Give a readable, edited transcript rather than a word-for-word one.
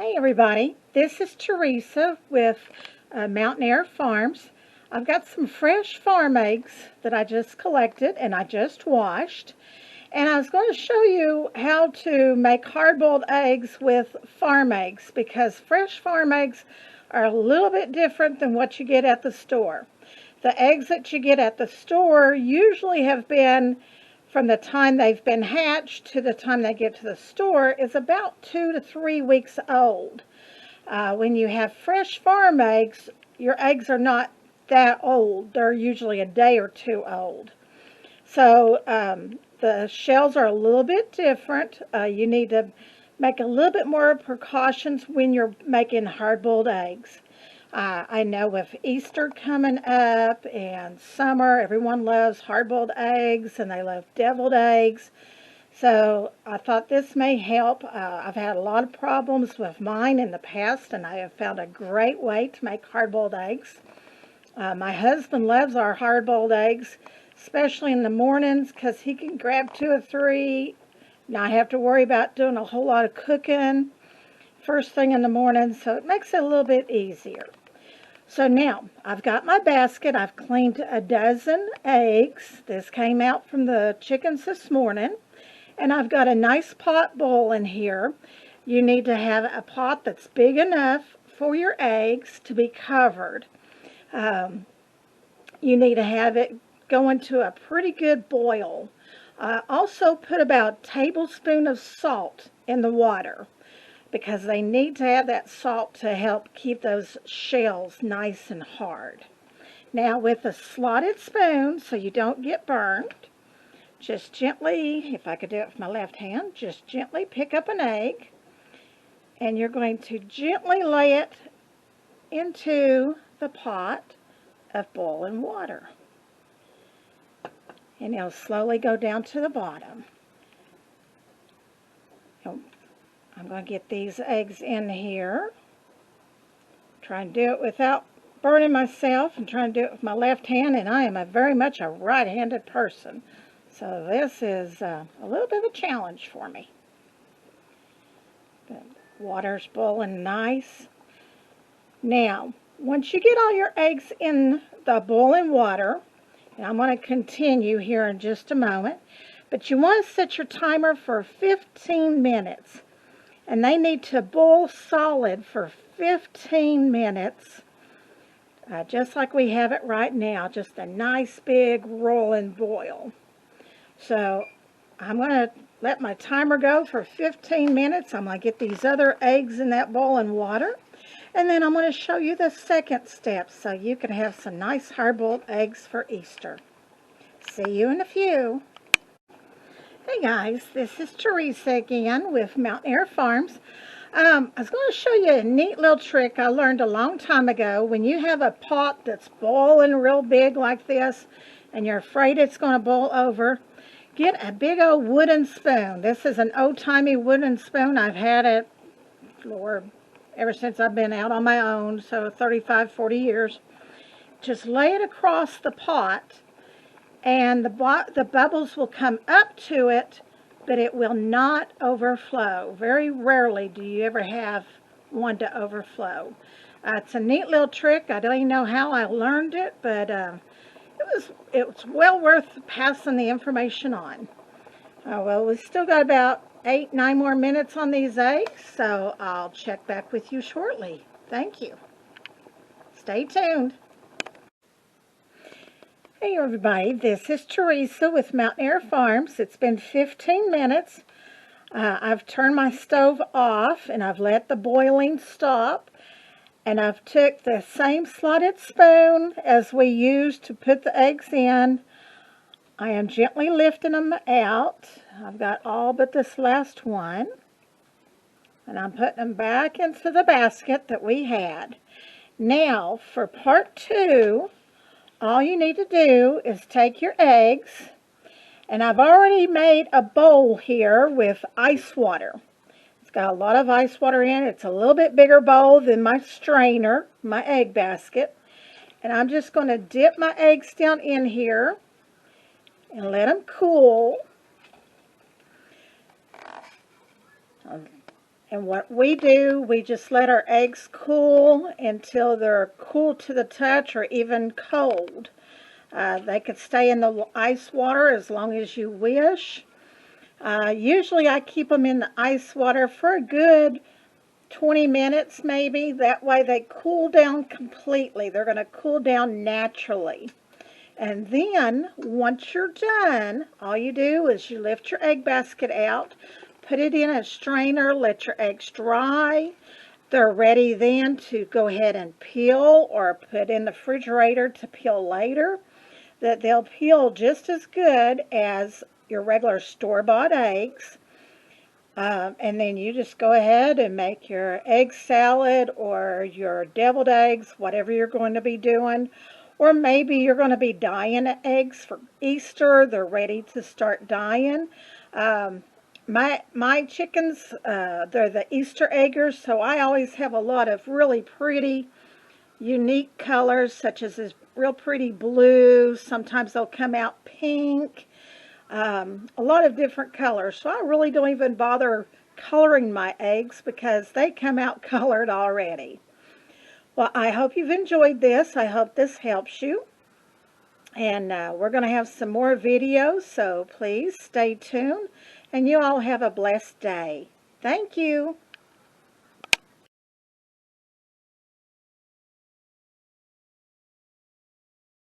Hey everybody, this is Teresa with Mountain Air Farms. I've got some fresh farm eggs that I just collected and I just washed. And I was going to show you how to make hard-boiled eggs with farm eggs because fresh farm eggs are a little bit different than what you get at the store. The eggs that you get at the store usually have been, from the time they've been hatched to the time they get to the store, is about 2 to 3 weeks old. When you have fresh farm eggs, your eggs are not that old. They're usually a day or two old. So the shells are a little bit different. You need to make a little bit more precautions when you're making hard-boiled eggs. I know with Easter coming up and summer, everyone loves hard-boiled eggs and they love deviled eggs. So I thought this may help. I've had a lot of problems with mine in the past, and I have found a great way to make hard-boiled eggs. My husband loves our hard-boiled eggs, especially in the mornings, because he can grab 2 or 3, not have to worry about doing a whole lot of cooking first thing in the morning, so it makes it a little bit easier. So now, I've got my basket. I've cleaned a dozen eggs. This came out from the chickens this morning. And I've got a nice pot bowl in here. You need to have a pot that's big enough for your eggs to be covered. You need to have it going to a pretty good boil. Also put about a tablespoon of salt in the water, because they need to have that salt to help keep those shells nice and hard. Now with a slotted spoon, so you don't get burned, just gently, if I could do it with my left hand, just gently pick up an egg, and you're going to gently lay it into the pot of boiling water. And it'll slowly go down to the bottom. I'm going to get these eggs in here. Try and do it without burning myself, and try and do it with my left hand, and I am very much a right-handed person. So this is a little bit of a challenge for me. The water's boiling nice. Now, once you get all your eggs in the boiling water, and I'm going to continue here in just a moment, but you want to set your timer for 15 minutes. And they need to boil solid for 15 minutes, just like we have it right now, just a nice big rolling boil. So I'm going to let my timer go for 15 minutes. I'm going to get these other eggs in that boiling water. And then I'm going to show you the second step so you can have some nice hard-boiled eggs for Easter. See you in a few. Hey guys, this is Teresa again with Mountain Air Farms. I was going to show you a neat little trick I learned a long time ago. When you have a pot that's boiling real big like this and you're afraid it's going to boil over, get a big old wooden spoon. This is an old-timey wooden spoon. I've had it for ever since I've been out on my own, so 35, 40 years. Just lay it across the pot, and the bubbles will come up to it, but it will not overflow. Very rarely do you ever have one to overflow. It's a neat little trick. I don't even know how I learned it, but it was well worth passing the information on. Well, we've still got about 8, 9 more minutes on these eggs, so I'll check back with you shortly. Thank you. Stay tuned. Hey everybody, this is Teresa with Mountain Air Farms. It's been 15 minutes. I've turned my stove off and I've let the boiling stop. And I've took the same slotted spoon as we used to put the eggs in. I am gently lifting them out. I've got all but this last one. And I'm putting them back into the basket that we had. Now for part 2. All you need to do is take your eggs, and I've already made a bowl here with ice water. It's got a lot of ice water in it. It's a little bit bigger bowl than my strainer, my egg basket. And I'm just going to dip my eggs down in here and let them cool. And what we do, we just let our eggs cool until they're cool to the touch or even cold. They could stay in the ice water as long as you wish. Usually I keep them in the ice water for a good 20 minutes maybe. That way they cool down completely. They're going to cool down naturally. And then once you're done, all you do is you lift your egg basket out, put it in a strainer, let your eggs dry. They're ready then to go ahead and peel or put in the refrigerator to peel later. That they'll peel just as good as your regular store-bought eggs. And then you just go ahead and make your egg salad or your deviled eggs, whatever you're going to be doing. Or maybe you're going to be dyeing eggs for Easter. They're ready to start dyeing. My chickens, they're the Easter eggers, so I always have a lot of really pretty, unique colors, such as this real pretty blue. Sometimes they'll come out pink. A lot of different colors. So I really don't even bother coloring my eggs because they come out colored already. Well, I hope you've enjoyed this. I hope this helps you. And we're going to have some more videos, so please stay tuned. And you all have a blessed day. Thank you.